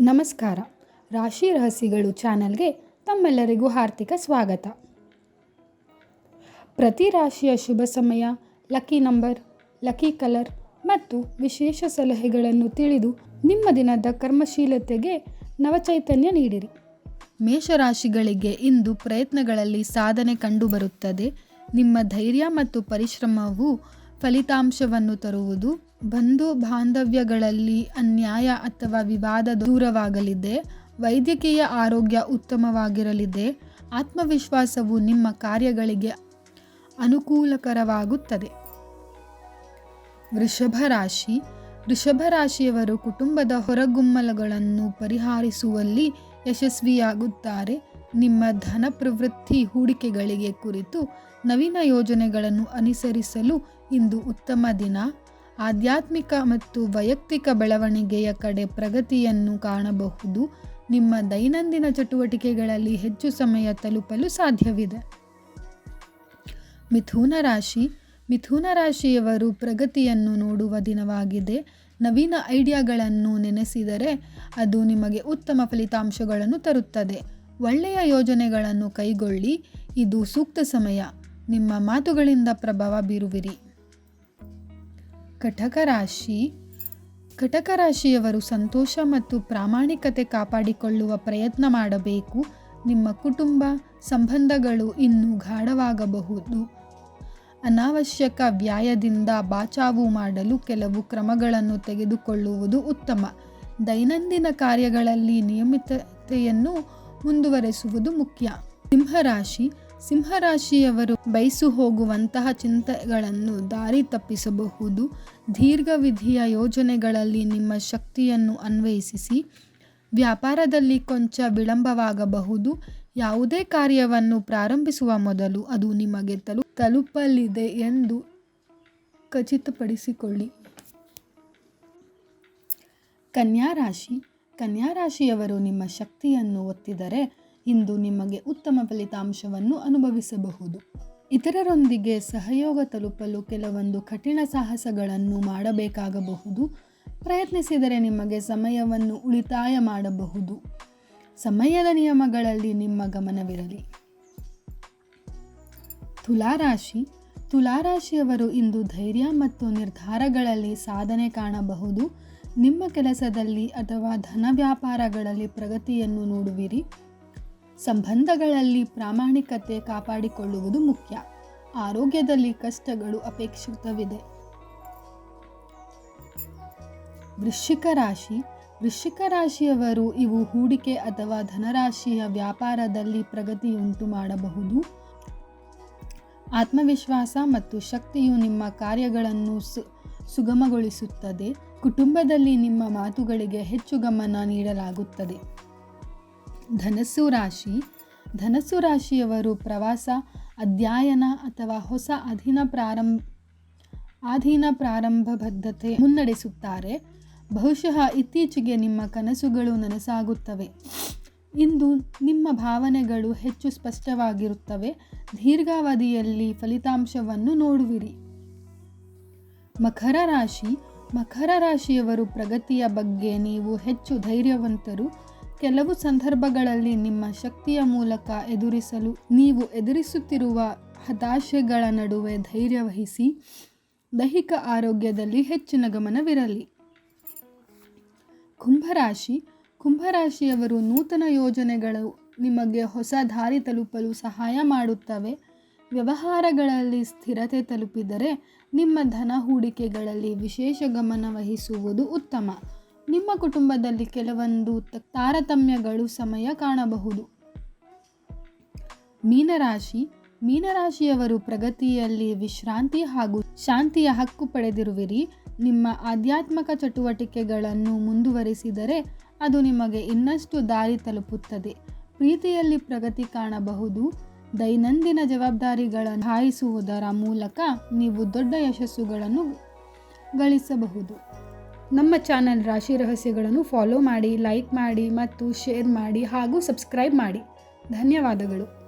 ನಮಸ್ಕಾರ. ರಾಶಿ ರಹಸ್ಯಗಳು ಚಾನಲ್ಗೆ ತಮ್ಮೆಲ್ಲರಿಗೂ ಹಾರ್ದಿಕ ಸ್ವಾಗತ. ಪ್ರತಿ ರಾಶಿಯ ಶುಭ ಸಮಯ, ಲಕ್ಕಿ ನಂಬರ್, ಲಕ್ಕಿ ಕಲರ್ ಮತ್ತು ವಿಶೇಷ ಸಲಹೆಗಳನ್ನು ತಿಳಿದು ನಿಮ್ಮ ದಿನದ ಕರ್ಮಶೀಲತೆಗೆ ನವಚೈತನ್ಯ ನೀಡಿರಿ. ಮೇಷರಾಶಿಗಳಿಗೆ ಇಂದು ಪ್ರಯತ್ನಗಳಲ್ಲಿ ಸಾಧನೆ ಕಂಡುಬರುತ್ತದೆ. ನಿಮ್ಮ ಧೈರ್ಯ ಮತ್ತು ಪರಿಶ್ರಮವು ಫಲಿತಾಂಶವನ್ನು ತರುವುದು. ಬಂಧು ಬಾಂಧವ್ಯಗಳಲ್ಲಿ ಅನ್ಯಾಯ ಅಥವಾ ವಿವಾದ ದೂರವಾಗಲಿದೆ. ವೈದ್ಯಕೀಯ ಆರೋಗ್ಯ ಉತ್ತಮವಾಗಿರಲಿದೆ. ಆತ್ಮವಿಶ್ವಾಸವು ನಿಮ್ಮ ಕಾರ್ಯಗಳಿಗೆ ಅನುಕೂಲಕರವಾಗುತ್ತದೆ. ವೃಷಭ ರಾಶಿಯವರು ಕುಟುಂಬದ ಹೊರಗುಮ್ಮಲಗಳನ್ನು ಪರಿಹರಿಸುವಲ್ಲಿ ಯಶಸ್ವಿಯಾಗುತ್ತಾರೆ. ನಿಮ್ಮ ಧನ ಪ್ರವೃತ್ತಿ ಹೂಡಿಕೆಗಳಿಗೆ ಕುರಿತು ನವೀನ ಯೋಜನೆಗಳನ್ನು ಅನುಸರಿಸಲು ಇಂದು ಉತ್ತಮ ದಿನ. ಆಧ್ಯಾತ್ಮಿಕ ಮತ್ತು ವೈಯಕ್ತಿಕ ಬೆಳವಣಿಗೆಯ ಕಡೆ ಪ್ರಗತಿಯನ್ನು ಕಾಣಬಹುದು. ನಿಮ್ಮ ದೈನಂದಿನ ಚಟುವಟಿಕೆಗಳಲ್ಲಿ ಹೆಚ್ಚು ಸಮಯ ತಲುಪಲು ಸಾಧ್ಯವಿದೆ. ಮಿಥುನ ರಾಶಿಯವರು ಪ್ರಗತಿಯನ್ನು ನೋಡುವ ದಿನವಾಗಿದೆ. ನವೀನ ಐಡಿಯಾಗಳನ್ನು ನೆನೆಸಿದರೆ ಅದು ನಿಮಗೆ ಉತ್ತಮ ಫಲಿತಾಂಶಗಳನ್ನು ತರುತ್ತದೆ. ಒಳ್ಳೆಯ ಯೋಜನೆಗಳನ್ನು ಕೈಗೊಳ್ಳಿ. ಇದು ಸೂಕ್ತ ಸಮಯ. ನಿಮ್ಮ ಮಾತುಗಳಿಂದ ಪ್ರಭಾವ ಬೀರುವಿರಿ. ಕಟಕ ರಾಶಿಯವರು ಸಂತೋಷ ಮತ್ತು ಪ್ರಾಮಾಣಿಕತೆ ಕಾಪಾಡಿಕೊಳ್ಳುವ ಪ್ರಯತ್ನ ಮಾಡಬೇಕು. ನಿಮ್ಮ ಕುಟುಂಬ ಸಂಬಂಧಗಳು ಇನ್ನೂ ಗಾಢವಾಗಬಹುದು. ಅನಾವಶ್ಯಕ ವ್ಯಯದಿಂದ ಬಚಾವು ಮಾಡಲು ಕೆಲವು ಕ್ರಮಗಳನ್ನು ತೆಗೆದುಕೊಳ್ಳುವುದು ಉತ್ತಮ. ದೈನಂದಿನ ಕಾರ್ಯಗಳಲ್ಲಿ ನಿಯಮಿತತೆಯನ್ನು ಮುಂದುವರೆಸುವುದು ಮುಖ್ಯ. ಸಿಂಹರಾಶಿಯವರು ಬಯಸು ಹೋಗುವಂತಹ ಚಿಂತೆಗಳನ್ನು ದಾರಿ ತಪ್ಪಿಸಬಹುದು. ದೀರ್ಘಾವಧಿಯ ಯೋಜನೆಗಳಲ್ಲಿ ನಿಮ್ಮ ಶಕ್ತಿಯನ್ನು ಅನ್ವಯಿಸಿ. ವ್ಯಾಪಾರದಲ್ಲಿ ಕೊಂಚ ವಿಳಂಬವಾಗಬಹುದು. ಯಾವುದೇ ಕಾರ್ಯವನ್ನು ಪ್ರಾರಂಭಿಸುವ ಮೊದಲು ಅದು ನಿಮಗೆ ತಲುಪಲಿದೆ ಎಂದು ಖಚಿತಪಡಿಸಿಕೊಳ್ಳಿ. ಕನ್ಯಾ ರಾಶಿಯವರು ನಿಮ್ಮ ಶಕ್ತಿಯನ್ನು ಒತ್ತಿದರೆ ಇಂದು ನಿಮಗೆ ಉತ್ತಮ ಫಲಿತಾಂಶವನ್ನು ಅನುಭವಿಸಬಹುದು. ಇತರರೊಂದಿಗೆ ಸಹಯೋಗ ತಲುಪಲು ಕೆಲವೊಂದು ಕಠಿಣ ಸಾಹಸಗಳನ್ನು ಮಾಡಬೇಕಾಗಬಹುದು. ಪ್ರಯತ್ನಿಸಿದರೆ ನಿಮಗೆ ಸಮಯವನ್ನು ಉಳಿತಾಯ ಮಾಡಬಹುದು. ಸಮಯದ ನಿಯಮಗಳಲ್ಲಿ ನಿಮ್ಮ ಗಮನವಿರಲಿ. ತುಲಾರಾಶಿಯವರು ಇಂದು ಧೈರ್ಯ ಮತ್ತು ನಿರ್ಧಾರಗಳಲ್ಲಿ ಸಾಧನೆ ಕಾಣಬಹುದು. ನಿಮ್ಮ ಕೆಲಸದಲ್ಲಿ ಅಥವಾ ಧನ ವ್ಯಾಪಾರಗಳಲ್ಲಿ ಪ್ರಗತಿಯನ್ನು ನೋಡುವಿರಿ. ಸಂಬಂಧಗಳಲ್ಲಿ ಪ್ರಾಮಾಣಿಕತೆ ಕಾಪಾಡಿಕೊಳ್ಳುವುದು ಮುಖ್ಯ. ಆರೋಗ್ಯದಲ್ಲಿ ಕಷ್ಟಗಳು ಅಪೇಕ್ಷಿತವಿದೆ. ವೃಶ್ಚಿಕ ರಾಶಿಯವರು ಇವು ಹೂಡಿಕೆ ಅಥವಾ ಧನರಾಶಿಯ ವ್ಯಾಪಾರದಲ್ಲಿ ಪ್ರಗತಿಯುಂಟು ಮಾಡಬಹುದು. ಆತ್ಮವಿಶ್ವಾಸ ಮತ್ತು ಶಕ್ತಿಯು ನಿಮ್ಮ ಕಾರ್ಯಗಳನ್ನು ಸುಗಮಗೊಳಿಸುತ್ತದೆ. ಕುಟುಂಬದಲ್ಲಿ ನಿಮ್ಮ ಮಾತುಗಳಿಗೆ ಹೆಚ್ಚು ಗಮನ ನೀಡಲಾಗುತ್ತದೆ. ಧನಸ್ಸು ರಾಶಿಯವರು ಪ್ರವಾಸ, ಅಧ್ಯಯನ ಅಥವಾ ಹೊಸ ಅಧೀನ ಪ್ರಾರಂಭ ಬದ್ಧತೆ ಮುನ್ನಡೆಸುತ್ತಾರೆ. ಬಹುಶಃ ಇತ್ತೀಚೆಗೆ ನಿಮ್ಮ ಕನಸುಗಳು ನನಸಾಗುತ್ತವೆ. ಇಂದು ನಿಮ್ಮ ಭಾವನೆಗಳು ಹೆಚ್ಚು ಸ್ಪಷ್ಟವಾಗಿರುತ್ತವೆ. ದೀರ್ಘಾವಧಿಯಲ್ಲಿ ಫಲಿತಾಂಶವನ್ನು ನೋಡುವಿರಿ. ಮಕರ ರಾಶಿಯವರು ಪ್ರಗತಿಯ ಬಗ್ಗೆ ನೀವು ಹೆಚ್ಚು ಧೈರ್ಯವಂತರು. ಕೆಲವು ಸಂದರ್ಭಗಳಲ್ಲಿ ನಿಮ್ಮ ಶಕ್ತಿಯ ಮೂಲಕ ನೀವು ಎದುರಿಸುತ್ತಿರುವ ಹತಾಶೆಗಳ ನಡುವೆ ಧೈರ್ಯ ವಹಿಸಿ. ದೈಹಿಕ ಆರೋಗ್ಯದಲ್ಲಿ ಹೆಚ್ಚಿನ ಗಮನವಿರಲಿ. ಕುಂಭರಾಶಿಯವರು ನೂತನ ಯೋಜನೆಗಳು ನಿಮಗೆ ಹೊಸ ದಾರಿ ತಲುಪಲು ಸಹಾಯ ಮಾಡುತ್ತವೆ. ವ್ಯವಹಾರಗಳಲ್ಲಿ ಸ್ಥಿರತೆ ತಲುಪಿದರೆ ನಿಮ್ಮ ಧನ ಹೂಡಿಕೆಗಳಲ್ಲಿ ವಿಶೇಷ ಗಮನ ವಹಿಸುವುದು ಉತ್ತಮ. ನಿಮ್ಮ ಕುಟುಂಬದಲ್ಲಿ ಕೆಲವೊಂದು ತಾರತಮ್ಯಗಳು ಸಮಯ ಕಾಣಬಹುದು. ಮೀನರಾಶಿಯವರು ಪ್ರಗತಿಯಲ್ಲಿ ವಿಶ್ರಾಂತಿ ಹಾಗೂ ಶಾಂತಿಯ ಹಕ್ಕು ಪಡೆದಿರುವಿರಿ. ನಿಮ್ಮ ಆಧ್ಯಾತ್ಮಿಕ ಚಟುವಟಿಕೆಗಳನ್ನು ಮುಂದುವರಿಸಿದರೆ ಅದು ನಿಮಗೆ ಇನ್ನಷ್ಟು ದಾರಿ ತಲುಪುತ್ತದೆ. ಪ್ರೀತಿಯಲ್ಲಿ ಪ್ರಗತಿ ಕಾಣಬಹುದು. ದೈನಂದಿನ ಜವಾಬ್ದಾರಿಗಳನ್ನು ನಿಭಾಯಿಸುವುದರ ಮೂಲಕ ನೀವು ದೊಡ್ಡ ಯಶಸ್ಸುಗಳನ್ನು ಗಳಿಸಬಹುದು. ನಮ್ಮ ಚಾನಲ್ ರಾಶಿ ರಹಸ್ಯಗಳನ್ನು ಫಾಲೋ ಮಾಡಿ, ಲೈಕ್ ಮಾಡಿ ಮತ್ತು ಶೇರ್ ಮಾಡಿ ಹಾಗೂ ಸಬ್ಸ್ಕ್ರೈಬ್ ಮಾಡಿ. ಧನ್ಯವಾದಗಳು.